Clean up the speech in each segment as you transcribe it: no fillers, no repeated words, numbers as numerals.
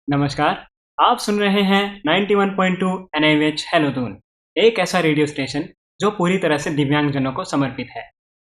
नमस्कार, आप सुन रहे हैं 91.2 NIVH हेलोदून, एक ऐसा रेडियो स्टेशन जो पूरी तरह से दिव्यांगजनों को समर्पित है।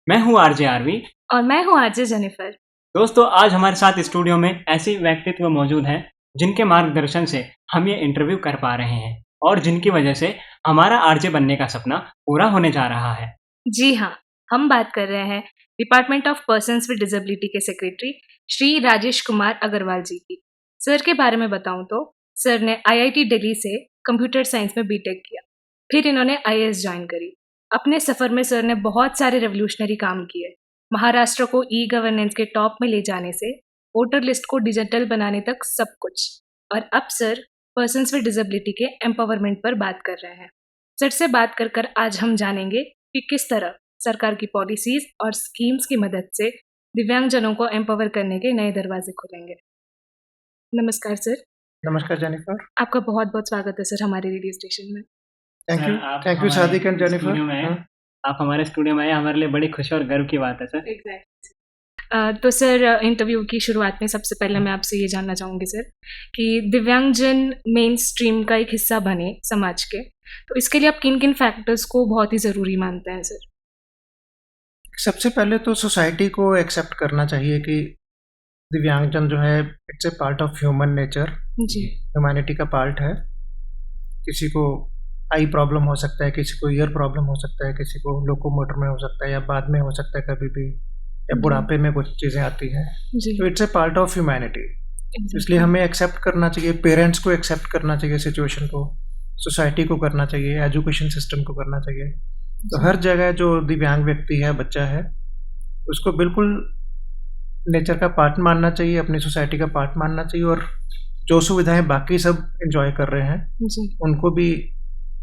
मैं हूँ आरजे आरवी। और मैं हूँ आरजे जेनिफर। दोस्तों, आज हमारे साथ स्टूडियो में ऐसे व्यक्तित्व मौजूद हैं जिनके मार्गदर्शन से हम ये इंटरव्यू कर पा रहे हैं और जिनकी वजह से हमारा आरजे बनने का सपना पूरा होने जा रहा है। जी हाँ, हम बात कर रहे हैं department of persons with disability के सेक्रेटरी श्री राजेश कुमार अग्रवाल जी की। सर के बारे में बताऊं तो सर ने IIT दिल्ली से कंप्यूटर साइंस में बीटेक किया, फिर इन्होंने IAS ज्वाइन करी। अपने सफ़र में सर ने बहुत सारे रेवोल्यूशनरी काम किए, महाराष्ट्र को ई-गवर्नेंस के टॉप में ले जाने से वोटर लिस्ट को डिजिटल बनाने तक सब कुछ। और अब सर पर्सन्स विद डिसेबिलिटी के एम्पावरमेंट पर बात कर रहे हैं। सर से बात कर आज हम जानेंगे कि किस तरह सरकार की पॉलिसीज और स्कीम्स की मदद से दिव्यांगजनों को एम्पावर करने के नए दरवाजे खुलेंगे। नमस्कार सर। नमस्कार जेनिफर। आपका बहुत बहुत स्वागत है सर हमारे रेडियो स्टेशन में। Thank you Sadiq and Jennifer. आप हमारे स्टूडियो में आए, हमारे लिए बड़ी खुशी और गर्व की बात है सर। एग्जैक्टली। तो सर, इंटरव्यू की शुरुआत में सबसे पहले मैं आपसे ये जानना चाहूँगी सर कि दिव्यांगजन मेन स्ट्रीम का एक हिस्सा बने समाज के, तो इसके लिए आप किन किन फैक्टर्स को बहुत ही ज़रूरी मानते हैं सर? सबसे पहले तो सोसाइटी को एक्सेप्ट करना चाहिए कि दिव्यांगजन जो है it's a part of human nature, जी। ह्यूमैनिटी का पार्ट है। किसी को आई प्रॉब्लम हो सकता है, किसी को ईयर प्रॉब्लम हो सकता है, किसी को लोकोमोटर में हो सकता है या बाद में हो सकता है कभी भी, या बुढ़ापे में कुछ चीज़ें आती हैं। तो it's a part of humanity, इसलिए हमें एक्सेप्ट करना चाहिए, पेरेंट्स को एक्सेप्ट करना चाहिए सिचुएशन को, सोसाइटी को करना चाहिए, एजुकेशन सिस्टम को करना चाहिए। तो हर जगह जो दिव्यांग व्यक्ति है, बच्चा है, उसको बिल्कुल नेचर का पार्ट मानना चाहिए, अपनी सोसाइटी का पार्ट मानना चाहिए, और जो सुविधाएं बाकी सब एंजॉय कर रहे हैं जी। उनको भी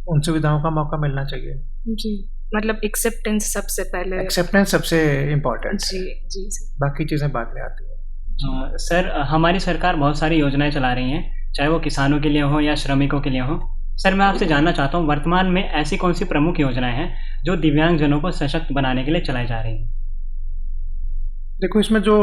उन सुविधाओं का मौका मिलना चाहिए। जी, मतलब एक्सेप्टेंस सबसे पहले, एक्सेप्टेंस सबसे इम्पोर्टेंट। जी जी सर। बाकी चीज़ें बाद में आती हैं। सर, हमारी सरकार बहुत सारी योजनाएं चला रही हैं, चाहे वो किसानों के लिए हो या श्रमिकों के लिए हो। सर, मैं आपसे जानना चाहता हूँ, वर्तमान में ऐसी कौन सी प्रमुख योजनाएं हैं जो दिव्यांगजनों को सशक्त बनाने के लिए चलाई जा रही हैं? देखो, इसमें जो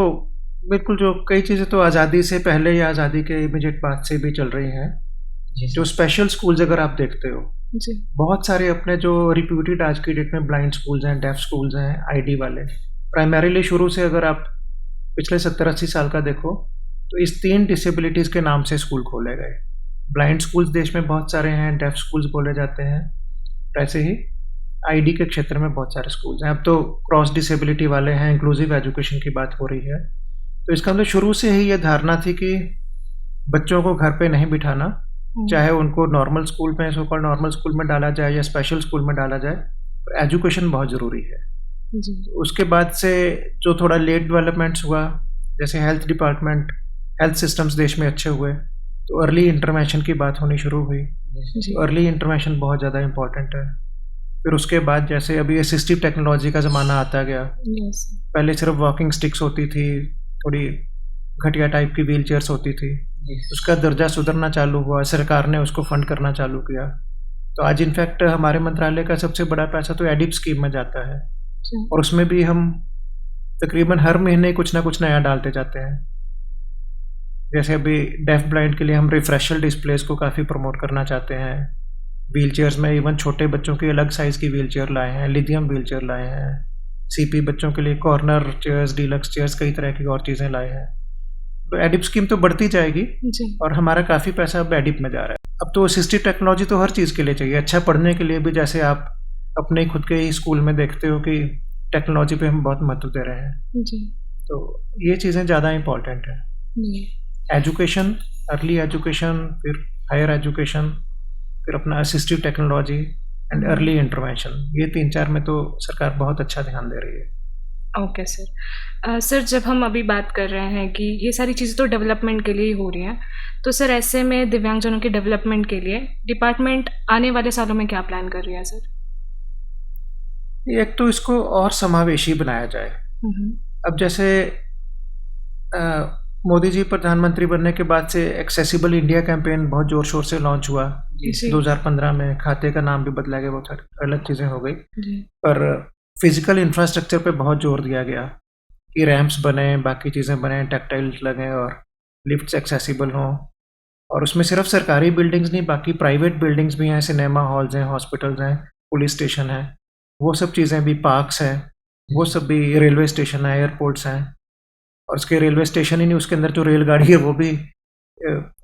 बिल्कुल जो कई चीज़ें तो आज़ादी से पहले या आज़ादी के इमीडिएट बाद से भी चल रही हैं। जो स्पेशल स्कूल्स अगर आप देखते हो, जी। बहुत सारे अपने जो रिप्यूटेड आज की डेट में ब्लाइंड स्कूल्स हैं, डेफ स्कूल्स हैं, आईडी वाले, प्राइमरीली शुरू से अगर आप पिछले 70-80 साल का देखो तो इस 3 डिसेबिलिटीज़ के नाम से स्कूल खोले गए। ब्लाइंड स्कूल्स देश में बहुत सारे हैं, डेफ स्कूल्स बोले जाते हैं, ऐसे ही आईडी के क्षेत्र में बहुत सारे स्कूल्स हैं। अब तो क्रॉस डिसेबिलिटी वाले हैं, इंक्लूसिव एजुकेशन की बात हो रही है। तो इसका मतलब शुरू से ही ये धारणा थी कि बच्चों को घर पे नहीं बिठाना, चाहे उनको नॉर्मल स्कूल में, सो कॉल्ड नॉर्मल स्कूल में डाला जाए या स्पेशल स्कूल में डाला जाए, पर एजुकेशन बहुत ज़रूरी है। जी। तो उसके बाद से जो थोड़ा लेट डेवलपमेंट्स हुआ, जैसे हेल्थ डिपार्टमेंट, हेल्थ सिस्टम्स देश में अच्छे हुए, तो अर्ली इंटरवेंशन की बात होनी शुरू हुई। तो अर्ली इंटरवेंशन बहुत ज़्यादा इम्पॉर्टेंट है। फिर उसके बाद जैसे अभी असिस्टिव टेक्नोलॉजी का ज़माना आता गया। पहले सिर्फ वॉकिंग स्टिक्स होती थी, थोड़ी घटिया टाइप की व्हील चेयर्स होती थी, उसका दर्जा सुधरना चालू हुआ, सरकार ने उसको फंड करना चालू किया। तो आज इनफैक्ट हमारे मंत्रालय का सबसे बड़ा पैसा तो एडिप स्कीम में जाता है, और उसमें भी हम तकरीबन हर महीने कुछ ना कुछ नया डालते जाते हैं। जैसे अभी डेफ ब्लाइंड के लिए हम रिफ्रेशल डिस्प्लेस को काफ़ी प्रमोट करना चाहते हैं। व्हील चेयर्स में इवन छोटे बच्चों की अलग साइज़ की व्हील चेयर लाए हैं, लिथियम व्हील चेयर लाए हैं, सीपी बच्चों के लिए कॉर्नर चेयर्स, डीलक्स चेयर्स, कई तरह की और चीज़ें लाए हैं। तो एडिप स्कीम तो बढ़ती जाएगी जी। और हमारा काफ़ी पैसा अब एडिप में जा रहा है। अब तो असिस्टिव टेक्नोलॉजी तो हर चीज़ के लिए चाहिए, अच्छा पढ़ने के लिए भी। जैसे आप अपने खुद के ही स्कूल में देखते हो कि टेक्नोलॉजी पे हम बहुत महत्व दे रहे हैं। जी। तो ये चीज़ें ज़्यादा इम्पॉर्टेंट है। एजुकेशन, अर्ली एजुकेशन, फिर हायर एजुकेशन, फिर अपना assistive technology and early intervention, ये 3-4 में तो सरकार बहुत अच्छा ध्यान दे रही है। Okay sir. सर, जब हम अभी बात कर रहे हैं कि ये सारी चीज़ें तो डेवलपमेंट के लिए ही हो रही हैं, तो सर ऐसे में दिव्यांगजनों के डेवलपमेंट के लिए डिपार्टमेंट आने वाले सालों में क्या प्लान कर रही है सर? एक तो इसको और समावेशी बनाया जाए। अब जैसे मोदी जी प्रधानमंत्री बनने के बाद से एक्सेसिबल इंडिया कैंपेन बहुत ज़ोर शोर से लॉन्च हुआ। 2015 में खाते का नाम भी बदला गया, बहुत अलग चीज़ें हो गई, पर फिजिकल इंफ्रास्ट्रक्चर पे बहुत जोर दिया गया कि रैम्प्स बने, बाकी चीज़ें बने, टैक्टाइल्स लगे और लिफ्ट्स एक्सेसिबल हों। और उसमें सिर्फ सरकारी बिल्डिंग्स नहीं, बाकी प्राइवेट बिल्डिंग्स भी हैं, सिनेमा हॉल्स हैं, हॉस्पिटल्स हैं, पुलिस स्टेशन है, वो सब चीज़ें भी, पार्क्स हैं, वो सब भी, रेलवे स्टेशन है, एयरपोर्ट्स हैं, और उसके रेलवे स्टेशन ही नहीं, उसके अंदर जो रेलगाड़ी है वो भी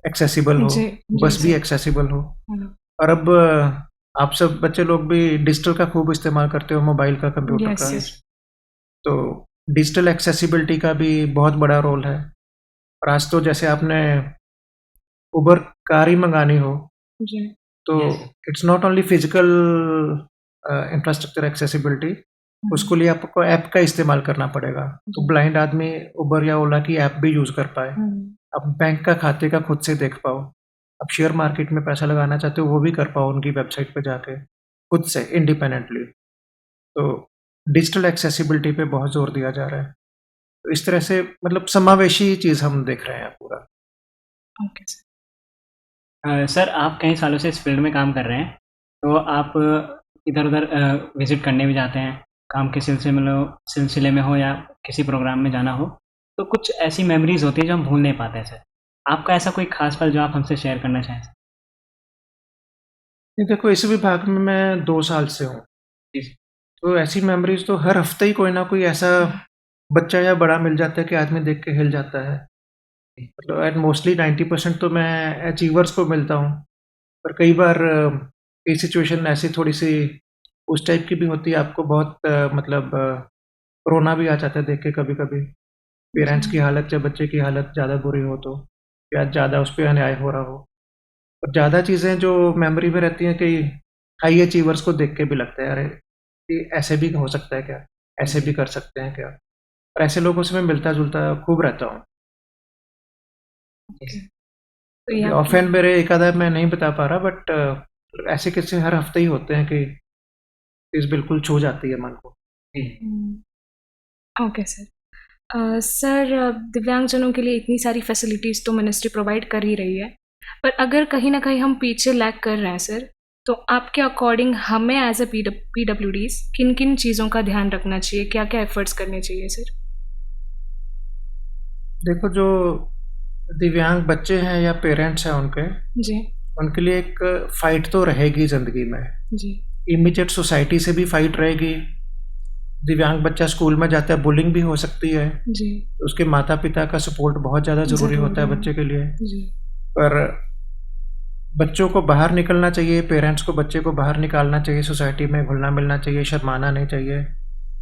एक्सेसिबल हो, जी बस भी सर। एक्सेसिबल हो। हम्म, और अब आप सब बच्चे लोग भी डिजिटल का खूब इस्तेमाल करते हो, मोबाइल का, कंप्यूटर यस का, सर। तो डिजिटल एक्सेसिबिलिटी का भी बहुत बड़ा रोल है। और आज तो जैसे आपने उबर कार ही मंगानी हो, जी तो it's not only physical infrastructure accessibility, उसको लिए आपको ऐप का इस्तेमाल करना पड़ेगा। तो जी। ब्लाइंड आदमी उबर या ओला की ऐप भी यूज़ कर पाए, हम्म, आप बैंक का खाते का खुद से देख पाओ, आप शेयर मार्केट में पैसा लगाना चाहते हो वो भी कर पाओ उनकी वेबसाइट पे जाके, खुद से इंडिपेंडेंटली। तो डिजिटल एक्सेसिबिलिटी पे बहुत ज़ोर दिया जा रहा है। तो इस तरह से मतलब समावेशी चीज़ हम देख रहे हैं पूरा। Okay sir. सर आप कई सालों से इस फील्ड में काम कर रहे हैं, तो आप इधर-उधर विज़िट करने भी जाते हैं, काम के सिलसिले में हो या किसी प्रोग्राम में जाना हो, तो कुछ ऐसी मेमोरीज़ होती हैं जो हम भूल नहीं पाते हैं सर। आपका ऐसा कोई ख़ास पल जो आप हमसे शेयर करना चाहें सर? ये देखो, इस विभाग में मैं 2 साल से हूँ, जी, तो ऐसी मेमोरीज़ तो हर हफ्ते ही कोई ना कोई ऐसा बच्चा या बड़ा मिल जाता है कि आदमी देख के हिल जाता है। मतलब एंड मोस्टली 90% तो मैं अचीवर्स को मिलता हूँ, पर कई बार कई सिचुएशन ऐसी थोड़ी-सी उस टाइप की भी होती है, आपको बहुत मतलब रोना भी आ जाता है देख के कभी-कभी। पेरेंट्स की जी हालत या बच्चे की हालत ज़्यादा बुरी हो तो, या ज़्यादा उस पे अन्याय हो रहा हो। और ज़्यादा चीज़ें जो मेमोरी में रहती हैं, कई हाई अचीवर्स को देख के भी लगता है, अरे! ये ऐसे भी हो सकता है क्या? ऐसे भी कर सकते हैं क्या? और ऐसे लोगों से मैं मिलता-जुलता खूब रहता हूँ। ओके। तो ये आपकी ऑफहैंड मेरे एक आधा मैं नहीं बता पा रहा, बट ऐसे किस्से हर हफ्ते ही होते हैं कि चीज़ बिल्कुल छू जाती है मन को। जी। Okay sir. सर दिव्यांगजनों के लिए इतनी सारी फैसिलिटीज़ तो मिनिस्ट्री प्रोवाइड कर ही रही है, पर अगर कहीं न कहीं हम पीछे लैग कर रहे हैं सर, तो आपके अकॉर्डिंग हमें एज़ अ पीडब्ल्यूडीज़ किन-किन चीज़ों का ध्यान रखना चाहिए? क्या-क्या एफर्ट्स करने चाहिए सर? देखो, जो दिव्यांग बच्चे हैं या पेरेंट्स हैं उनके, जी, उनके लिए एक फ़ाइट तो रहेगी ज़िंदगी में। जी, इमीडिएट सोसाइटी से भी फ़ाइट रहेगी। दिव्यांग बच्चा स्कूल में जाता है, बुलिंग भी हो सकती है। जी, उसके माता-पिता का सपोर्ट बहुत ज़्यादा ज़रूरी होता है ज़रूरी बच्चे के लिए। जी, पर बच्चों को बाहर निकलना चाहिए, पेरेंट्स को बच्चे को बाहर निकालना चाहिए, सोसाइटी में घुलना-मिलना चाहिए, शर्माना नहीं चाहिए।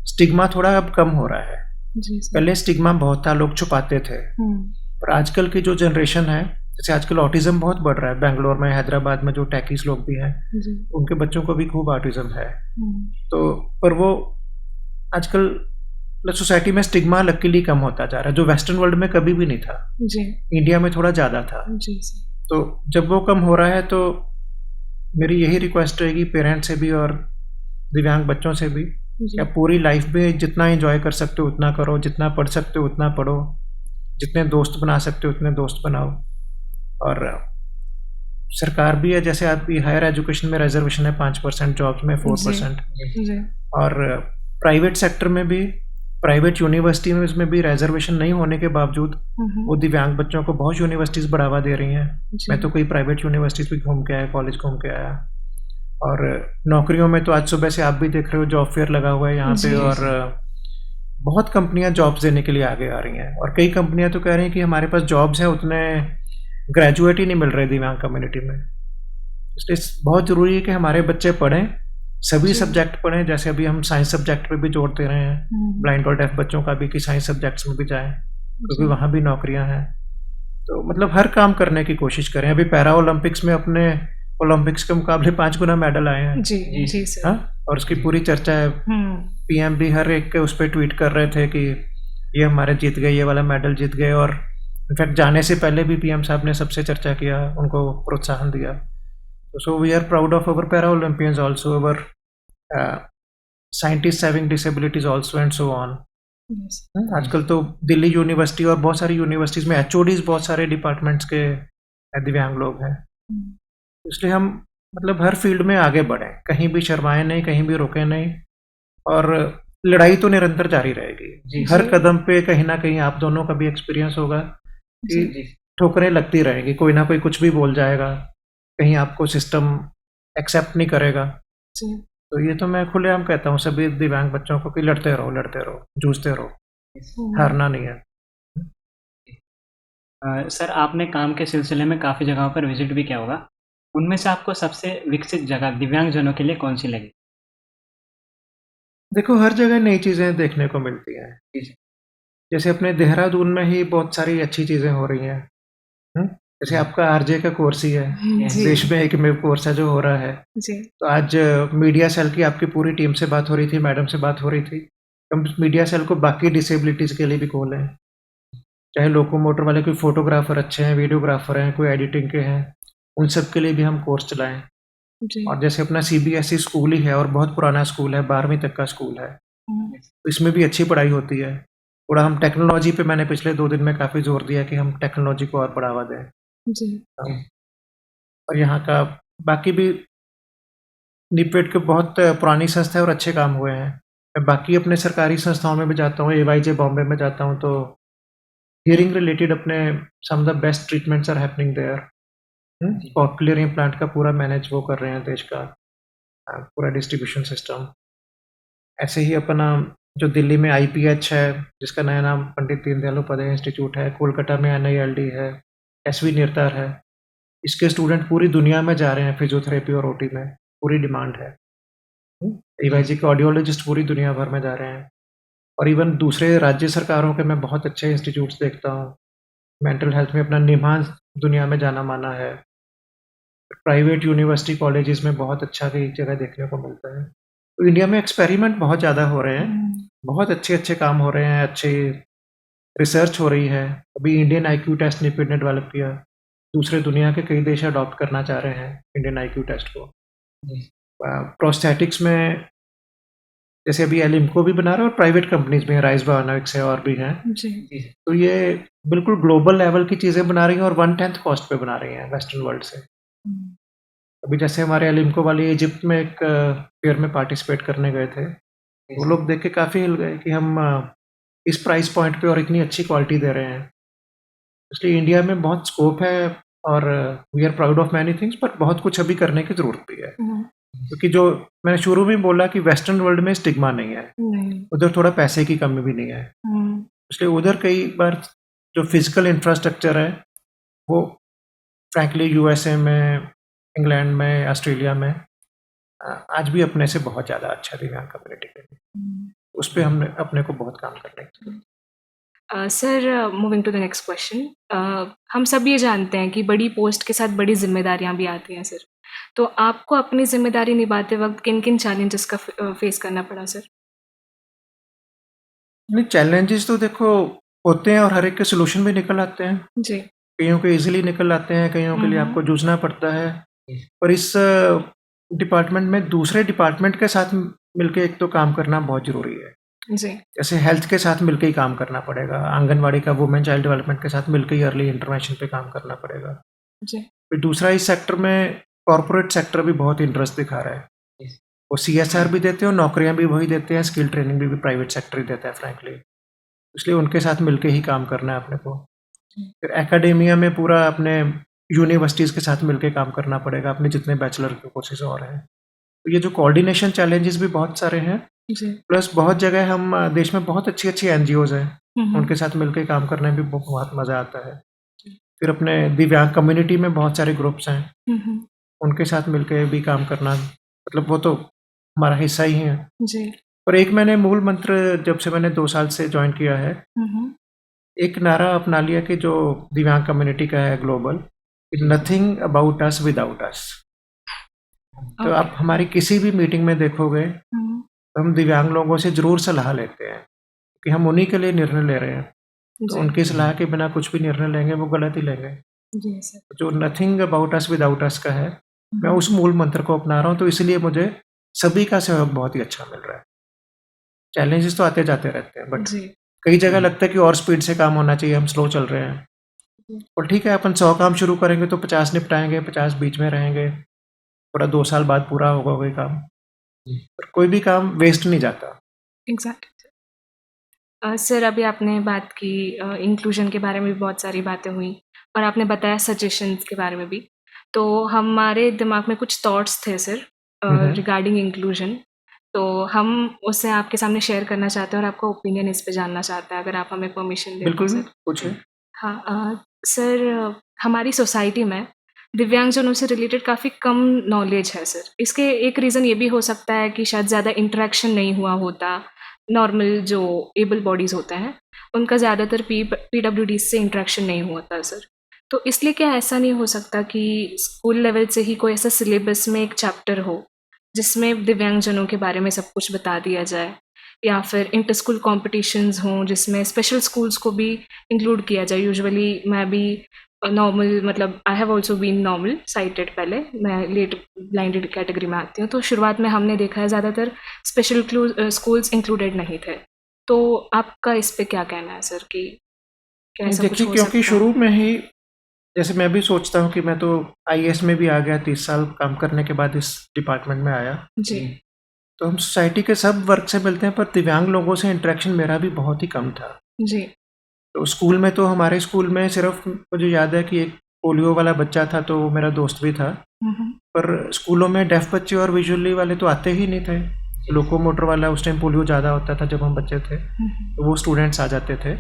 स्टिग्मा थोड़ा अब कम हो रहा है। जी सर। पहले स्टिग्मा बहुत था, लोग छुपाते थे। हुँ, पर आजकल की जो जनरेशन है, जैसे आजकल ऑटिज़्म बहुत बढ़ रहा है, बैंगलोर में, हैदराबाद में जो टैकीज़ लोग भी हैं, जी, उनके बच्चों को भी खूब ऑटिज़्म है। हुँ, तो पर वो आजकल मतलब सोसाइटी में स्टिग्मा लकीली कम होता जा रहा है, जो वेस्टर्न वर्ल्ड में कभी भी नहीं था। जी, इंडिया में थोड़ा ज़्यादा था। जी सर। तो जब वो कम हो रहा है, तो मेरी यही रिक्वेस्ट रहेगी पेरेंट्स से भी और दिव्यांग बच्चों से भी, कि जी, आप पूरी लाइफ में जितना एंजॉय कर सकते हो उतना करो, जितना पढ़ सकते हो उतना पढ़ो, जितने दोस्त बना सकते हो उतने दोस्त बनाओ। और सरकार भी है, जैसे आपकी हायर एजुकेशन में रिजर्वेशन है 5%, जॉब्स में जी, 4%, जी, और प्राइवेट सेक्टर में भी, प्राइवेट यूनिवर्सिटी में इसमें भी रिजर्वेशन नहीं होने के बावजूद वो दिव्यांग बच्चों को बहुत यूनिवर्सिटीज़ बढ़ावा दे रही हैं। जी, मैं तो कई प्राइवेट यूनिवर्सिटीज़ भी घूम के आया, कॉलेज घूम के आया। और नौकरियों में तो आज सुबह से आप भी देख रहे हो, जॉब फेयर लगा हुआ है यहाँ पे, जी, और बहुत कंपनियां जॉब्स देने के लिए आगे आ रही हैं, और कई कंपनियां तो कह रही हैं कि हमारे पास जॉब्स हैं, उतने ग्रेजुएट ही नहीं मिल रहे दिव्यांग कम्युनिटी में। इसलिए बहुत ज़रूरी है कि हमारे बच्चे पढ़ें, सभी जी, सब्जेक्ट पढ़ें। जैसे अभी हम साइंस सब्जेक्ट पे भी जोर दे रहे हैं, ब्लाइंड और डेफ बच्चों का भी, कि साइंस सब्जेक्ट्स में भी जाएं, क्योंकि जी, वहाँ भी नौकरियाँ हैं। तो मतलब हर काम करने की कोशिश करें। अभी पैरा ओलंपिक्स में अपने ओलंपिक्स के मुकाबले 5 गुना मेडल आए हैं। जी, जी सर। हाँ, और उसकी पूरी चर्चा है। हुँ, पीएम भी हर एक के उस पे ट्वीट कर रहे थे कि ये हमारे जीत गए, ये वाला मेडल जीत गए। और इनफैक्ट जाने से पहले भी पीएम साहब ने सबसे चर्चा किया, उनको प्रोत्साहन दिया। So we are proud of our para Olympians also, our scientist having disabilities also, and so on. Yes, आजकल तो दिल्ली यूनिवर्सिटी और बहुत सारी यूनिवर्सिटीज़ में एचओडीज़ बहुत सारे डिपार्टमेंट्स के दिव्यांग लोग हैं। हुँ, इसलिए हम मतलब हर फील्ड में आगे बढ़ें, कहीं भी शर्माएँ नहीं, कहीं भी रुकें नहीं, और लड़ाई तो निरंतर जारी रहेगी। जी, हर जी, कदम पे कहीं न कहीं आप दोनों का भी एक्सपीरियंस होगा कि जी, जी, ठोकरें लगती रहेंगी, कोई ना कोई कुछ भी बोल जाएगा, कहीं आपको सिस्टम एक्सेप्ट नहीं करेगा। जी। तो ये तो मैं खुलेआम कहता हूँ सभी दिव्यांग बच्चों को कि लड़ते रहो, जूझते रहो, हारना नहीं है। सर आपने काम के सिलसिले में काफ़ी जगहों पर विज़िट भी किया होगा। उनमें से आपको सबसे विकसित जगह दिव्यांगजनों के लिए कौन-सी लगी? देखो, हर जगह नई चीज़ें देखने को मिलती हैं। जी, जी। जैसे अपने देहरादून में ही बहुत सारी अच्छी चीज़ें हो रही हैं। जैसे जी। आपका आरजे का कोर्स ही है, जी। देश में एकमेव कोर्स है जो हो रहा है। जी। तो आज मीडिया सेल की आपकी पूरी टीम से बात हो रही थी, मैडम से बात हो रही थी। हम मीडिया सेल को बाकी डिसेबिलिटीज़ के लिए भी खोलें। चाहे लोकोमोटर वाले कोई फ़ोटोग्राफ़र अच्छे हैं, वीडियोग्राफ़र हैं, कोई एडिटिंग के हैं, उन सब के लिए भी हम कोर्स चलाएँ। जी। और जैसे अपना सीबीएसई स्कूल ही है और बहुत पुराना स्कूल है, 12वीं तक का स्कूल है। हुँ। तो इसमें भी अच्छी पढ़ाई होती है। थोड़ा हम टेक्नोलॉजी पे मैंने पिछले 2 दिन में काफ़ी ज़ोर दिया कि हम टेक्नोलॉजी को और बढ़ावा दें। जी। और यहाँ का बाकी भी निपेट के बहुत पुरानी संस्था है और अच्छे काम हुए हैं। मैं बाकी अपने सरकारी संस्थाओं में भी जाता हूँ, एवाईजे बॉम्बे में जाता हूँ, तो हियरिंग रिलेटेड अपने some of the best treatments are happening there. Cochlear implant का पूरा मैनेज वो कर रहे हैं देश का पूरा डिस्ट्रीब्यूशन सिस्टम। ऐसे ही अपना जो दिल्ली में आईपीएच है, जिसका नया नाम पंडित दीनदयाल उपाध्याय इंस्टीट्यूट है, कोलकाता में एनआईएलडी है, एसवी निर्तर है। इसके स्टूडेंट पूरी दुनिया में जा रहे हैं फिजियोथेरेपी और ओटी में, पूरी डिमांड है। एवाईजी के ऑडियोलॉजिस्ट पूरी दुनिया भर में जा रहे हैं। और इवन दूसरे राज्य सरकारों के मैं बहुत अच्छे इंस्टीट्यूट्स देखता हूँ। मेंटल हेल्थ में अपना निम्हांस दुनिया में जाना माना है। प्राइवेट यूनिवर्सिटी कॉलेजेस में बहुत अच्छा कई जगह देखने को मिलता है। तो इंडिया में एक्सपेरिमेंट बहुत ज़्यादा हो रहे हैं, बहुत अच्छे-अच्छे काम हो रहे हैं, अच्छी रिसर्च हो रही है। अभी इंडियन आईक्यू टेस्ट निपिड ने डेवलप किया। दूसरे दुनिया के कई देश अडॉप्ट करना चाह रहे हैं इंडियन आईक्यू टेस्ट को। जी। प्रोस्थेटिक्स में जैसे अभी एलिम्को भी बना रहा है और प्राइवेट कंपनीज़ भी हैं, राइस बायोनिक्स है और भी हैं। जी। जी। तो ये बिल्कुल ग्लोबल लेवल की चीज़ें बना रही हैं और 1/10 कॉस्ट पे बना रही हैं वेस्टर्न वर्ल्ड से। हुँ। अभी जैसे हमारे एलिम्को वाले इजिप्ट में एक फेयर में पार्टिसिपेट करने गए थे। वो लोग देख के काफ़ी हिल गए कि हम इस प्राइस पॉइंट पे और इतनी अच्छी क्वालिटी दे रहे हैं। इसलिए इंडिया में बहुत स्कोप है और we are proud of many things, पर बहुत कुछ अभी करने की ज़रूरत भी है। हुँ। क्योंकि जो मैंने शुरू में बोला कि वेस्टर्न वर्ल्ड में स्टिग्मा नहीं है, नहीं। उधर थोड़ा पैसे की कमी भी नहीं है। हुँ। इसलिए उधर कई बार जो फिज़िकल इंफ्रास्ट्रक्चर है, वो फ्रैंकली यूएसए में, इंग्लैंड में, ऑस्ट्रेलिया में आज भी अपने से बहुत ज़्यादा अच्छा दिव्यांग कम्युनिटी के लिए। हुँ। उस पे हमने अपने को बहुत काम करने की ज़रूरत है। Sir moving to the next question, हम सब ये जानते हैं कि बड़ी पोस्ट के साथ बड़ी ज़िम्मेदारियाँ भी आती हैं सर। तो आपको अपनी ज़िम्मेदारी निभाते वक़्त किन-किन चैलेंजेस का फेस करना पड़ा सर? नहीं, चैलेंजेस तो देखो होते हैं और हर एक के सॉल्यूशन भी निकल आते हैं। जी। कइयों के ईज़िली निकल आते हैं, कइयों के लिए हुँ, हुँ। आपको जूझना पड़ता है। पर इस डिपार्टमेंट में दूसरे डिपार्टमेंट के साथ मिलके एक तो काम करना बहुत ज़रूरी है। जी। जैसे हेल्थ के साथ मिलके ही काम करना पड़ेगा, आंगनवाड़ी का वुमेन चाइल्ड डेवलपमेंट के साथ मिलके ही अर्ली इंटरवेंशन पे काम करना पड़ेगा। जी। फिर दूसरा इस सेक्टर में कॉर्पोरेट सेक्टर भी बहुत इंटरेस्ट दिखा रहा है। वो सीएसआर भी देते हैं और नौकरियाँ भी वही देते हैं, स्किल ट्रेनिंग भी प्राइवेट सेक्टर ही देता है फ्रैंकली। इसलिए उनके साथ मिलके ही काम करना है अपने को। फिर एकेडेमिया में पूरा अपने यूनिवर्सिटीज़ के साथ मिलके काम करना पड़ेगा, अपने जितने बैचलर के कोर्सेज़ और हैं। तो ये जो कोऑर्डिनेशन चैलेंजेस भी बहुत सारे हैं, जी। प्लस बहुत जगह हम देश में बहुत अच्छी-अच्छी एनजीओज़ हैं, हुँ, हुँ। उनके साथ मिलके काम करने में भी बहुत मज़ा आता है। फिर अपने दिव्यांग कम्युनिटी में बहुत सारे ग्रुप्स हैं, हुँ, हुँ। उनके साथ मिलके भी काम करना, मतलब वो तो हमारा हिस्सा ही है। जी। और एक मैंने मूल मंत्र जब से मैंने 2 साल से जॉइन किया है, हुँ, हुँ। एक नारा अपना लिया कि जो दिव्यांग कम्युनिटी का है global, nothing about us without अस। तो आप ओके। हमारी किसी भी मीटिंग में देखोगे, हुँ। तो हम दिव्यांग लोगों से ज़रूर सलाह लेते हैं कि हम उन्हीं के लिए निर्णय ले रहे हैं। तो जी। उनकी सलाह के बिना कुछ भी निर्णय लेंगे वो गलत ही लेंगे। जी सर। जो नथिंग अबाउट अस विदाउट अस का है, मैं हुँ। उस मूल मंत्र को अपना रहा हूँ, तो इसलिए मुझे सभी का सहयोग बहुत ही अच्छा मिल रहा है। चैलेंजेस तो आते जाते रहते हैं, बट जी। कई जगह लगता है कि और स्पीड से काम होना चाहिए, हम स्लो चल रहे हैं। जी। और ठीक है, अपन 100 काम शुरू करेंगे तो 50 निपटाएँगे, 50 बीच में रहेंगे, थोड़ा 2 साल बाद पूरा होगा कोई काम। पर कोई भी काम वेस्ट नहीं जाता। एग्ज़ैक्टली। सर अभी आपने बात की इंक्लूजन के बारे में भी बहुत सारी बातें हुई और आपने बताया सजेशंस के बारे में भी। तो हमारे दिमाग में कुछ थॉट्स थे सर रिगार्डिंग इंक्लूजन, तो हम उससे आपके सामने शेयर करना चाहते हैं और आपका ओपिनियन इस पे जानना चाहते हैं, अगर आप हमें परमिशन दें तो बिल्कुल सर। पूछिए। हाँ सर, हमारी सोसाइटी में दिव्यांगजनों से रिलेटेड काफ़ी कम नॉलेज है सर। इसके एक रीज़न ये भी हो सकता है कि शायद ज़्यादा इंटरेक्शन नहीं हुआ होता। नॉर्मल जो एबल बॉडीज़ होते हैं उनका ज़्यादातर PWD से इंटरेक्शन नहीं होता सर। तो इसलिए क्या ऐसा नहीं हो सकता कि स्कूल लेवल से ही कोई ऐसा सिलेबस में एक चैप्टर हो जिसमें दिव्यांगजनों के बारे में सब कुछ बता दिया जाए, या फिर इंटर स्कूल कॉम्पिटिशन्स हों जिसमें स्पेशल स्कूल्स को भी इंक्लूड किया जाए। यूजुअली मैं भी नॉर्मल, मतलब I have also been normal sighted, पहले मैं लेट ब्लाइंडेड कैटेगरी में आती हूँ, तो शुरुआत में हमने देखा है ज़्यादातर स्पेशल स्कूल्स इंक्लूडेड नहीं थे। तो आपका इस पे क्या कहना है सर कि क्या ऐसा कुछ देखिए, हो क्योंकि सकता शुरू में ही जैसे मैं भी सोचता हूँ कि मैं तो IAS में भी आ गया, 30 साल काम करने के बाद इस डिपार्टमेंट में आया। है? जी तो हम सोसाइटी के सब वर्ग से मिलते हैं, पर दिव्यांग लोगों से इंटरेक्शन मेरा भी बहुत ही कम था। जी तो स्कूल में तो हमारे स्कूल में सिर्फ मुझे याद है कि एक पोलियो वाला बच्चा था, तो वो मेरा दोस्त भी था। पर स्कूलों में डेफ बच्चे और विजुअली वाले तो आते ही नहीं थे। लोकोमोटर वाला, उस टाइम पोलियो ज़्यादा होता था जब हम बच्चे थे, तो वो स्टूडेंट्स आ जाते थे।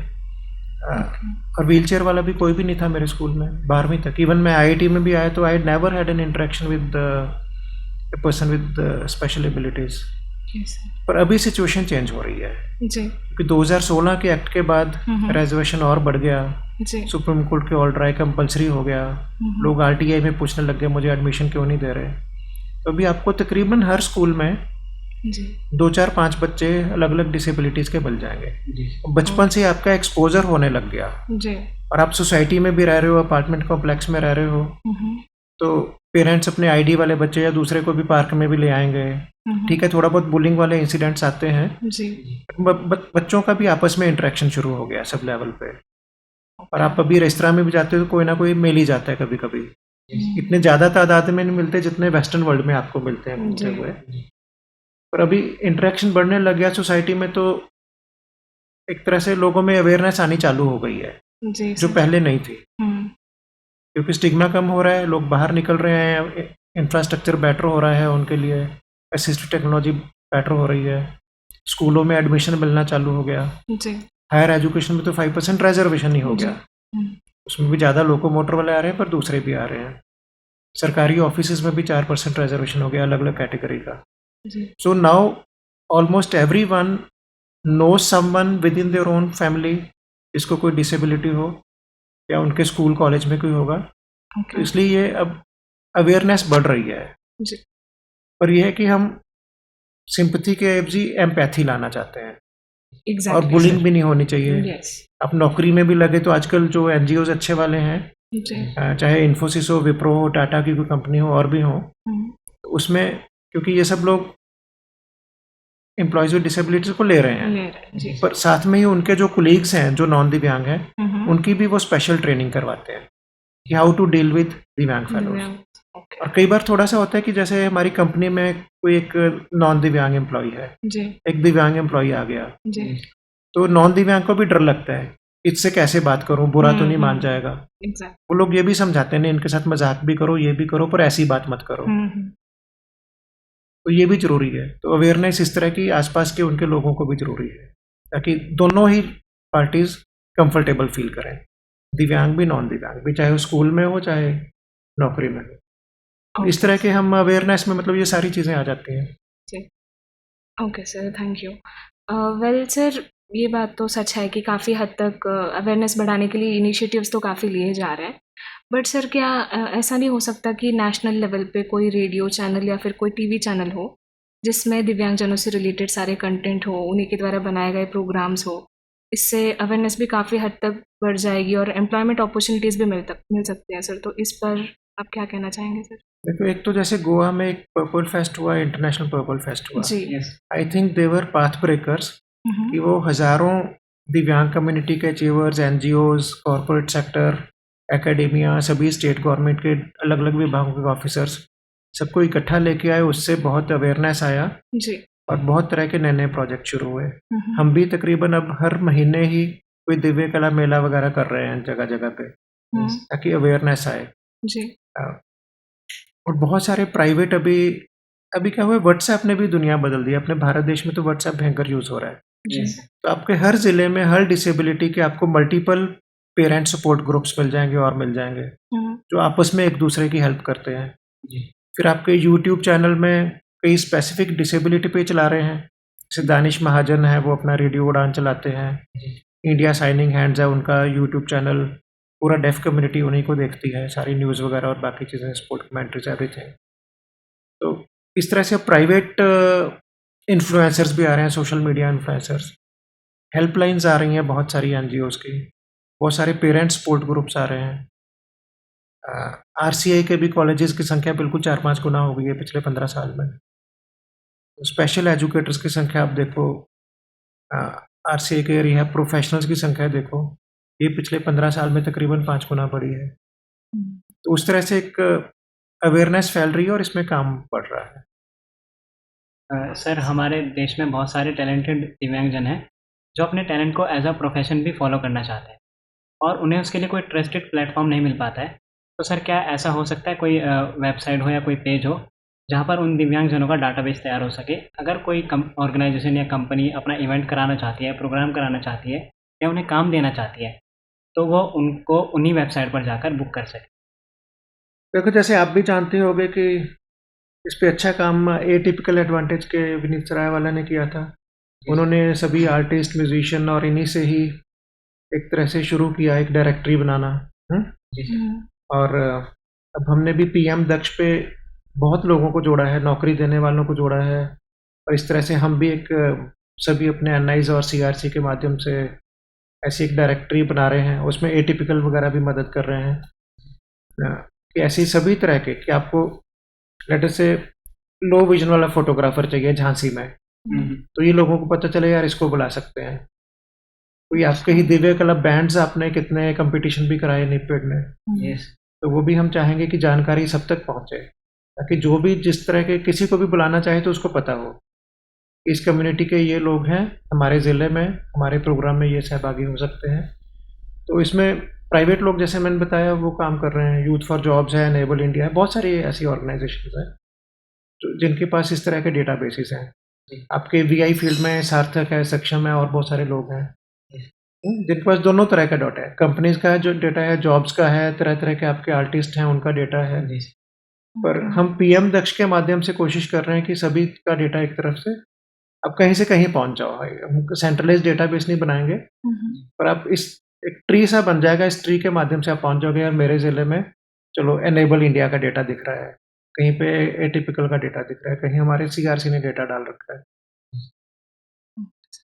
और व्हीलचेयर वाला भी कोई भी नहीं था मेरे स्कूल में 12वीं तक। इवन मैं IIT में भी आया तो I never had an interaction with a person with special abilities. पर अभी सिचुएशन चेंज हो रही है, जी क्योंकि 2016 के एक्ट के बाद रिजर्वेशन और बढ़ गया। जी सुप्रीम कोर्ट के ऑर्डर आए, कंपलसरी हो गया। लोग RTI में पूछने लग गए मुझे एडमिशन क्यों नहीं दे रहे। तो अभी आपको तकरीबन हर स्कूल में जी 2 4 5 बच्चे अलग अलग डिसेबिलिटीज़ के मिल जाएंगे। बचपन से आपका एक्सपोजर होने लग गया, जी और आप सोसाइटी में भी रह रहे हो, अपार्टमेंट कॉम्प्लेक्स में रह रहे हो, तो पेरेंट्स अपने ID वाले बच्चे या दूसरे को भी पार्क में भी ले आएंगे। ठीक है, थोड़ा बहुत बुलिंग वाले इंसिडेंट्स आते हैं। जी बच्चों का भी आपस में इंटरेक्शन शुरू हो गया सब लेवल पे। और आप अभी रेस्तरां में भी जाते हो तो कोई ना कोई मिल ही जाता है कभी कभी। इतने ज़्यादा तादाद में नहीं मिलते जितने वेस्टर्न वर्ल्ड में आपको मिलते हैं घूमते हुए। पर अभी इंटरेक्शन बढ़ने लग गया सोसाइटी में, तो एक तरह से लोगों में अवेयरनेस आनी चालू हो गई है, जी जो पहले नहीं थी। क्योंकि स्टिग्मा कम हो रहा है, लोग बाहर निकल रहे हैं, इंफ्रास्ट्रक्चर बेटर हो रहा है उनके लिए, असिस्टिव टेक्नोलॉजी बेटर हो रही है, स्कूलों में एडमिशन मिलना चालू हो गया। जी हायर एजुकेशन में तो 5% रिजर्वेशन ही हो गया। उसमें भी ज़्यादा लोकोमोटर वाले आ रहे हैं, पर दूसरे भी आ रहे हैं। सरकारी ऑफिसेज में भी 4% रिजर्वेशन हो गया अलग अलग कैटेगरी का। So now almost everyone know someone with in their own family जिसको कोई डिसेबिलिटी हो, या उनके स्कूल कॉलेज में कोई होगा। तो इसलिए ये अब अवेयरनेस बढ़ रही है। जी पर यह है कि हम सिंपैथी के एवजी एम्पैथी लाना चाहते हैं, और एग्जैक्टली बुलिंग भी नहीं होनी चाहिए। यस आप नौकरी में भी लगे तो आजकल जो NGOs अच्छे वाले हैं, जी चाहे इन्फोसिस हो, विप्रो हो, टाटा की कोई कंपनी हो, और भी हो, तो उसमें क्योंकि ये सब लोग एम्प्लॉयज़ विद डिसेबिलिटीज को ले रहे हैं, जी पर साथ में ही उनके जो कोलीग्स हैं जो नॉन दिव्यांग हैं, उनकी भी वो स्पेशल ट्रेनिंग करवाते हैं कि हाउ टू डील विद दिव्यांग फेलोज। और कई बार थोड़ा सा होता है कि जैसे हमारी कंपनी में कोई एक नॉन दिव्यांग एम्प्लॉय है, जी एक दिव्यांग एम्प्लॉय आ गया, जी तो नॉन दिव्यांग को भी डर लगता है इससे कैसे बात करूं, बुरा तो नहीं मान जाएगा। एग्जैक्ट वो लोग ये भी समझाते हैं, नहीं इनके साथ मजाक भी करो, ये भी करो, पर ऐसी बात मत करो। तो ये भी जरूरी है। तो अवेयरनेस इस तरह की आसपास के उनके लोगों को भी जरूरी है, ताकि दोनों ही पार्टीज कंफर्टेबल फील करें, दिव्यांग भी नॉन दिव्यांग भी, चाहे वो स्कूल में हो चाहे नौकरी में हो। इस तरह के हम अवेयरनेस में मतलब ये सारी चीज़ें आ जाती हैं। Okay sir, thank you. Well sir, ये बात तो सच है कि काफ़ी हद तक अवेयरनेस बढ़ाने के लिए इनिशिएटिव्स तो काफ़ी लिए जा रहे हैं, बट सर क्या ऐसा नहीं हो सकता कि नेशनल लेवल पे कोई रेडियो चैनल या फिर कोई TV चैनल हो जिसमें दिव्यांगजनों से रिलेटेड सारे कंटेंट हो, उन्हीं के द्वारा बनाए गए प्रोग्राम्स हो? इससे अवेयरनेस भी काफ़ी हद तक बढ़ जाएगी और एम्प्लॉयमेंट अपॉर्चुनिटीज़ भी मिल सकते हैं सर। तो इस पर आप क्या कहना चाहेंगे सर? देखो, एक तो जैसे गोवा में एक पर्पल फेस्ट हुआ, इंटरनेशनल पर्पल फेस्ट हुआ, जी I think they were path breakers, कि वो हजारों दिव्यांग कम्युनिटी के achievers, NGOs, corporate sector, academia, सभी स्टेट गवर्नमेंट के अलग अलग विभागों के ऑफिसर्स, सबको इकट्ठा लेके आए। उससे बहुत अवेयरनेस आया जी और बहुत तरह के नए नए प्रोजेक्ट शुरू हुए। हम भी तकरीबन अब हर महीने ही कोई दिव्य कला मेला वगैरह कर रहे हैं जगह जगह पे, ताकि अवेयरनेस आए। जी। और बहुत सारे प्राइवेट अभी अभी क्या हुआ है, व्हाट्सएप ने भी दुनिया बदल दी है। अपने भारत देश में तो व्हाट्सएप भयंकर यूज़ हो रहा है। जी। तो आपके हर ज़िले में हर डिसेबिलिटी के आपको मल्टीपल पेरेंट सपोर्ट ग्रुप्स मिल जाएँगे और मिल जाएँगे, जो आपस में एक-दूसरे की हेल्प करते हैं। फिर आपके यूट्यूब चैनल में कई स्पेसिफिक डिसेबिलिटी पे चला रहे हैं। जैसे दानिश महाजन है, वो अपना रेडियो उड़ान चलाते हैं। इंडिया साइनिंग हैंड्स है, उनका यूट्यूब चैनल पूरा डेफ कम्युनिटी उन्हीं को देखती है, सारी न्यूज़ वगैरह और बाकी चीज़ें, स्पोर्ट कमेंट्रीज एवरीथिंग। तो इस तरह से प्राइवेट इन्फ्लुएंसर्स भी आ रहे हैं, सोशल मीडिया इन्फ्लुएंसर्स। हेल्पलाइंस आ रही हैं बहुत सारी एनजीओज़ की, बहुत सारे पेरेंट्स सपोर्ट ग्रुप्स आ रहे हैं। आरसीआई के भी कॉलेजेस की संख्या बिल्कुल 4-5 गुना हो गई है पिछले 15 साल में। स्पेशल एजुकेटर्स की संख्या आप देखो, आरसीआई के रिहैब प्रोफेशनल्स की संख्या देखो, ये पिछले 15 साल में तकरीबन 5 गुना बढ़ी है। तो उस तरह से एक अवेयरनेस फैल रही है और इसमें काम बढ़ रहा है। सर, हमारे देश में बहुत सारे टैलेंटेड दिव्यांगजन हैं, जो अपने टैलेंट को एज़ अ प्रोफ़ेशन भी फ़ॉलो करना चाहते हैं और उन्हें उसके लिए कोई ट्रस्टेड प्लेटफ़ॉर्म नहीं मिल पाता है। तो सर, क्या ऐसा हो सकता है कोई वेबसाइट हो या कोई पेज हो, जहाँ पर उन दिव्यांगजनों का डाटाबेस तैयार हो सके? अगर कोई ऑर्गेनाइज़ेशन या कंपनी अपना इवेंट कराना चाहती है, प्रोग्राम कराना चाहती है या उन्हें काम देना चाहती है, तो वो उनको उन्हीं वेबसाइट पर जाकर बुक कर सके। देखो, जैसे आप भी जानते होंगे कि इस पे अच्छा काम एटिपिकल एडवांटेज के विनीत सरायवाला ने किया था। उन्होंने सभी आर्टिस्ट, म्यूजिशियन और इन्हीं से ही एक तरह से शुरू किया एक डायरेक्टरी बनाना। और अब हमने भी पीएम दक्ष पे बहुत लोगों को जोड़ा है, नौकरी देने वालों को जोड़ा है, और इस तरह से हम भी एक सभी अपने एनआईज और सीआरसी के माध्यम से ऐसी एक डायरेक्टरी बना रहे हैं। उसमें एटिपिकल वगैरह भी मदद कर रहे हैं कि ऐसी सभी तरह के, कि आपको लेटर से लो विजन वाला फोटोग्राफर चाहिए झांसी में, तो ये लोगों को पता चले यार इसको बुला सकते हैं। कोई आपके ही दिव्य कला बैंड्स, आपने कितने कंपटीशन भी कराए निपेड ने, तो वो भी हम चाहेंगे कि जानकारी सब तक पहुंचे, ताकि जो भी जिस तरह के किसी को भी बुलाना चाहे तो उसको पता हो कि इस कम्युनिटी के ये लोग हैं, हमारे ज़िले में हमारे प्रोग्राम में ये सहभागी हो सकते हैं। तो इसमें प्राइवेट लोग, जैसे मैंने बताया, वो काम कर रहे हैं। यूथ फॉर जॉब्स है, एनेबल इंडिया है, बहुत सारी ऐसी ऑर्गेनाइजेशन है तो जिनके पास इस तरह के डेटा बेसिस हैं। आपके वीआई फील्ड में सार्थक है, सक्षम है और बहुत सारे लोग हैं जिनके पास दोनों तरह का डाटा है। कंपनीज का जो डेटा है, जॉब्स का है, तरह तरह के आपके आर्टिस्ट हैं उनका डेटा है। पर हम पीएम दक्ष के माध्यम से कोशिश कर रहे हैं कि सभी का डेटा एक तरफ से आप कहीं से कहीं पहुंच जाओ। हम सेंट्रलाइज डेटाबेस नहीं बनाएंगे, पर आप इस एक ट्री सा बन जाएगा, इस ट्री के माध्यम से आप पहुंच जाओगे। यार मेरे ज़िले में चलो एनेबल इंडिया का डेटा दिख रहा है, कहीं पे एटिपिकल का डेटा दिख रहा है, कहीं हमारे सीआरसी ने डेटा डाल रखा है।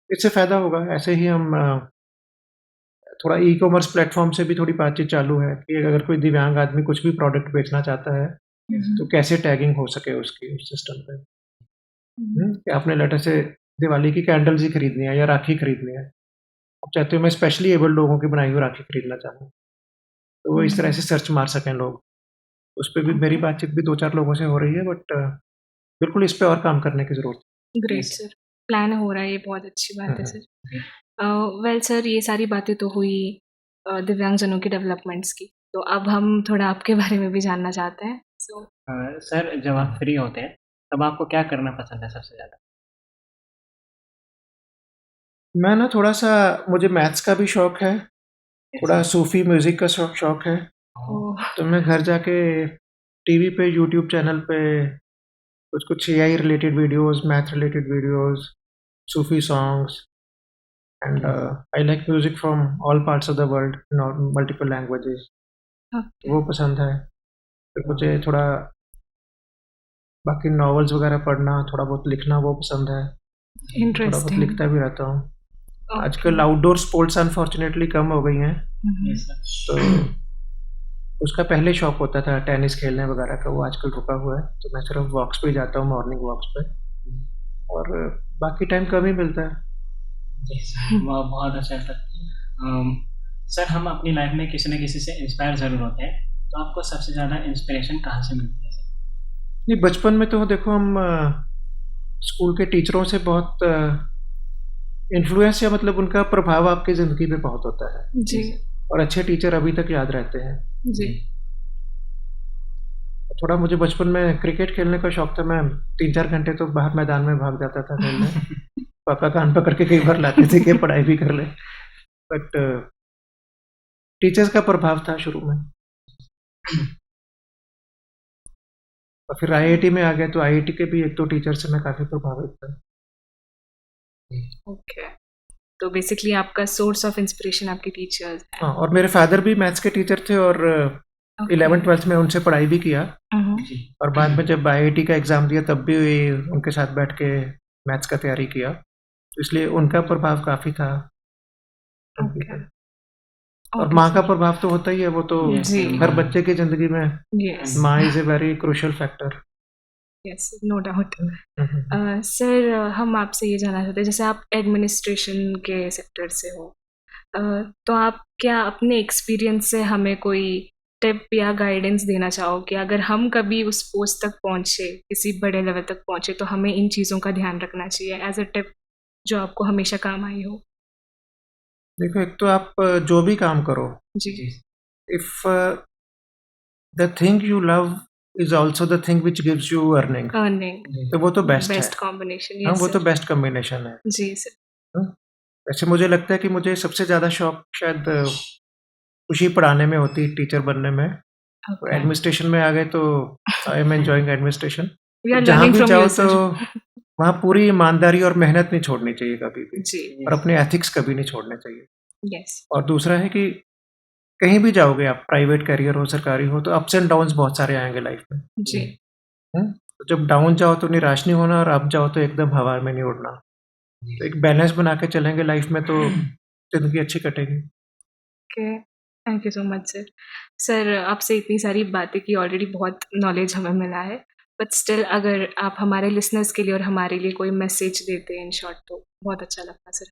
इससे फ़ायदा होगा। ऐसे ही हम थोड़ा ई कॉमर्स प्लेटफॉर्म से भी थोड़ी बातचीत चालू है कि अगर कोई दिव्यांग आदमी कुछ भी प्रोडक्ट बेचना चाहता है तो कैसे टैगिंग हो सके उसकी उस सिस्टम पे। कि आपने लेटर से दिवाली की कैंडल्स ही खरीदनी है या राखी खरीदनी है, आप चाहते हो मैं स्पेशली एबल्ड लोगों की बनाई हुई राखी खरीदना चाहूँ, तो वो इस तरह से सर्च मार सकें लोग। उस पर भी मेरी बातचीत भी 2-4 लोगों से हो रही है, बट बिल्कुल इस पे और काम करने की ज़रूरत है। ग्रेट सर, प्लान हो रहा है, ये बहुत अच्छी बात है सर। वेल सर, ये सारी बातें तो हुई दिव्यांगजनों की डेवलपमेंट्स की, तो अब हम थोड़ा आपके बारे में भी जानना चाहते हैं। सर, जब आप फ्री होते हैं तब आपको क्या करना पसंद है सबसे ज़्यादा? मैं ना थोड़ा-सा, मुझे मैथ्स का भी शौक है, थोड़ा सूफ़ी म्यूज़िक का शौक है। तो मैं घर जाके टीवी पे, यूट्यूब चैनल पे कुछ-कुछ AI related videos, math related videos, Sufi songs, and I like music from all parts of the world in multiple languages, वो पसंद है। फिर मुझे थोड़ा बाकी नॉवेल्स वगैरह पढ़ना, थोड़ा बहुत लिखना वो पसंद है। थोड़ा बहुत लिखता भी रहता हूँ। आजकल आउटडोर स्पोर्ट्स अनफॉर्चुनेटली कम हो गई हैं, तो उसका पहले शौक होता था टेनिस खेलने वगैरह का, वो आजकल रुका हुआ है। तो मैं सिर्फ वॉक्स पे ही जाता हूँ, मॉर्निंग वॉक्स पे, और बाकी टाइम कम ही मिलता है। जी सर, बहुत अच्छा सर। सर, हम अपनी लाइफ में किसी न किसी से इंस्पायर ज़रूर होते हैं, तो आपको सबसे ज़्यादा इंस्पिरेशन कहाँ से मिलती है सर? नहीं, बचपन में तो देखो हम स्कूल के टीचरों से बहुत इन्फ्लुएंस, या मतलब उनका प्रभाव आपकी ज़िंदगी पे बहुत होता है। जी। और अच्छे टीचर अभी तक याद रहते हैं। जी। थोड़ा मुझे बचपन में क्रिकेट खेलने का शौक था, मैं 3-4 घंटे तो बाहर मैदान में भाग जाता था खेलने। पापा कान पकड़ के कई बार लाते थे कि पढ़ाई भी कर ले, बट टीचर्स का प्रभाव था शुरू में। और फिर आईआईटी में आ गए तो आईआईटी के भी 1-2 टीचर से मैं काफ़ी प्रभावित था। ओके, तो बेसिकली आपका सोर्स ऑफ इंस्पिरेशन आपके टीचर्स हैं। हाँ, और मेरे फादर भी मैथ्स के टीचर थे और ओके। 11th-12th में उनसे पढ़ाई भी किया, जी और बाद में जब आईआईटी का एग्ज़ाम दिया तब भी उनके साथ बैठ के मैथ्स का तैयारी किया, तो इसलिए उनका प्रभाव काफ़ी था। ओके। और माँ का प्रभाव तो होता ही है, वो तो जी। हर बच्चे की ज़िंदगी में यस, माँ is a very crucial factor. Yes, no doubt. Sir, हम आपसे ये जानना चाहते हैं, जैसे आप एडमिनिस्ट्रेशन के सेक्टर से हो, अ, तो आप क्या अपने एक्सपीरियंस से हमें कोई टिप या गाइडेंस देना चाहो कि अगर हम कभी उस पोस्ट तक पहुँचे, किसी बड़े लेवल तक पहुँचे, तो हमें इन चीज़ों का ध्यान रखना चाहिए एज़ अ टिप जो आपको हमेशा काम आई हो? देखो, एक तो आप जो भी काम करो, जी। If the thing you love is also the thing which gives you earning, earning, तो वो तो बेस्ट है। बेस्ट कॉम्बिनेशन, हाँ, यस वो तो सर। बेस्ट कॉम्बिनेशन है। जी सर। हाँ, वैसे मुझे लगता है कि मुझे सबसे ज़्यादा शौक शायद खुशी पढ़ाने में होती है, टीचर बनने में। तो ओके, एडमिनिस्ट्रेशन में आ गए तो I am enjoying administration. We are जहाँ लर्निंग भी फ्रॉम जाओ यू तो सर। वहाँ पूरी ईमानदारी और मेहनत नहीं छोड़नी चाहिए कभी भी, जी, और अपने एथिक्स कभी नहीं छोड़ने चाहिए। यस, और दूसरा है कि कहीं भी जाओगे आप, प्राइवेट करियर हो, सरकारी हो, तो अप्स एंड डाउन्स बहुत सारे आएँगे लाइफ में। जी, तो जब डाउन जाओ तो निराश नहीं होना, और अप जाओ तो एकदम हवा में नहीं उड़ना। तो एक बैलेंस बना के चलेंगे लाइफ में तो ज़िंदगी अच्छी कटेगी। Okay, thank you so much sir. Sir, आपसे इतनी सारी बातें की, ऑलरेडी बहुत नॉलेज हमें मिला है, बट स्टिल अगर आप हमारे लिसनर्स के लिए और हमारे लिए कोई मैसेज देते इन शॉर्ट तो बहुत अच्छा लगता सर।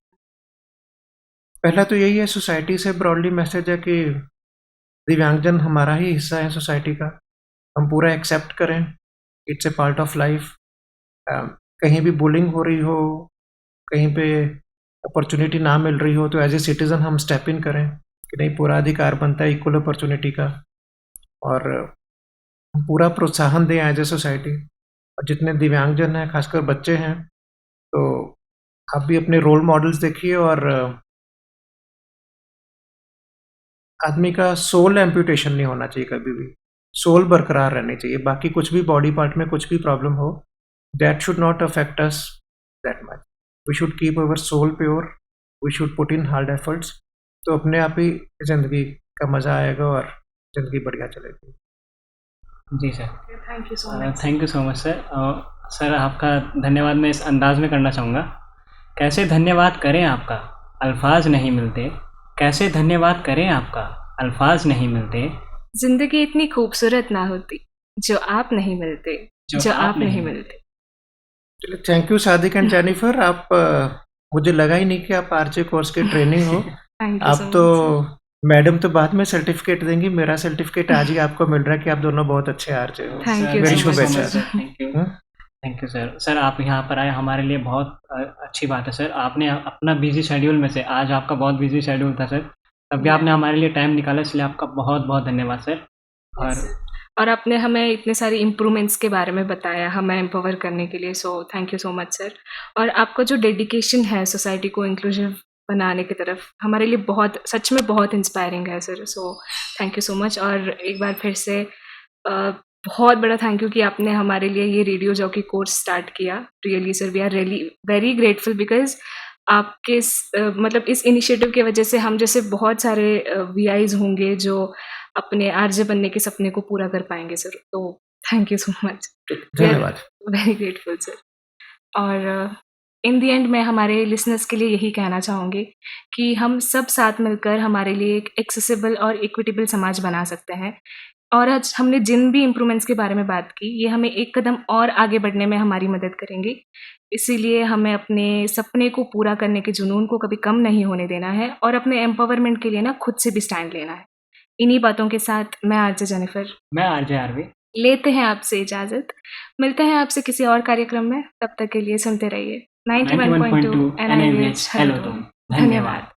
पहला तो यही है, सोसाइटी से ब्रॉडली मैसेज है कि दिव्यांगजन हमारा ही हिस्सा है सोसाइटी का। हम पूरा एक्सेप्ट करें, it's a part of life. कहीं भी बुलिंग हो रही हो, कहीं पे अपॉर्चुनिटी ना मिल रही हो, तो एज ए सिटीज़न हम स्टेप इन करें कि नहीं, पूरा अधिकार बनता है इक्वल अपॉर्चुनिटी का, और हम पूरा प्रोत्साहन दें एज ए सोसाइटी। और जितने दिव्यांगजन हैं, खासकर बच्चे हैं, तो आप भी अपने रोल मॉडल्स देखिए, और आदमी का सोल एम्पुटेशन नहीं होना चाहिए कभी भी। सोल बरकरार रहनी चाहिए, बाकी कुछ भी बॉडी पार्ट में कुछ भी प्रॉब्लम हो, that should not affect us that much. We should keep our soul pure, we should put in hard efforts, तो अपने आप ही ज़िंदगी का मज़ा आएगा और ज़िंदगी बढ़िया चलेगी। जी sir. Thank you so much. Thank you so much sir. Sir, आपका धन्यवाद मैं इस अंदाज में करना चाहूँगा। कैसे धन्यवाद करें आपका, अल्फाज नहीं मिलते। कैसे धन्यवाद करें आपका, अल्फाज नहीं मिलते। जिंदगी इतनी खूबसूरत ना होती जो आप नहीं मिलते, जो आप नहीं मिलते। चलिए, thank you Sadiq and Jennifer. आप मुझे लगा ही नहीं कि आप आरजे कोर्स के ट्रेनिंग हो। थैंक यू आप सो तो मच। मैडम तो बाद में सर्टिफिकेट देंगी, मेरा सर्टिफिकेट आज ही आपको मिल रहा है कि आप दोनों बहुत अच्छे आरजे हो। Thank you मेरी so much, शुभेच्छा। sir. Thank you. Hmm? Thank you sir. Sir, आप यहाँ पर आए हमारे लिए बहुत अच्छी बात है सर। आपने अपना बिजी शेड्यूल में से, आज आपका बहुत बिजी शेड्यूल था सर, तब भी आपने हमारे लिए टाइम निकाला, इसलिए आपका बहुत बहुत धन्यवाद सर। और आपने हमें इतने सारी इम्प्रूवमेंट्स के बारे में बताया हमें एम्पावर करने के लिए, so thank you so much sir. और आपका जो डेडिकेशन है सोसाइटी को इंक्लूसिव बनाने की तरफ, हमारे लिए बहुत, सच में बहुत इंस्पायरिंग है sir. So thank you so much. और एक बार फिर से बहुत बड़ा थैंक यू कि आपने हमारे लिए ये रेडियो जॉकी कोर्स स्टार्ट किया। Really sir, we are really very grateful because आपके मतलब इस इनिशिएटिव की वजह से हम जैसे बहुत सारे वीआईज होंगे जो अपने आरजे बनने के सपने को पूरा कर पाएंगे सर। तो थैंक यू सो मच, धन्यवाद। Very grateful sir. और इन दी एंड मैं हमारे लिसनर्स के लिए यही कहना चाहूँगी कि हम सब साथ मिलकर हमारे लिए एक एक्सेसिबल और इक्विटेबल समाज बना सकते हैं। और आज हमने जिन भी इम्प्रूवमेंट्स के बारे में बात की, ये हमें एक कदम और आगे बढ़ने में हमारी मदद करेंगी। इसीलिए हमें अपने सपने को पूरा करने के जुनून को कभी कम नहीं होने देना है, और अपने एम्पावरमेंट के लिए ना खुद से भी स्टैंड लेना है। इन्हीं बातों के साथ मैं आरजे जेनिफर मैं आरजे आरवी लेते हैं आपसे इजाज़त। मिलते हैं आपसे किसी और कार्यक्रम में, तब तक के लिए सुनते रहिए 91.2 91.2 NIVH हेलो हेलो। तुम। धन्यवाद।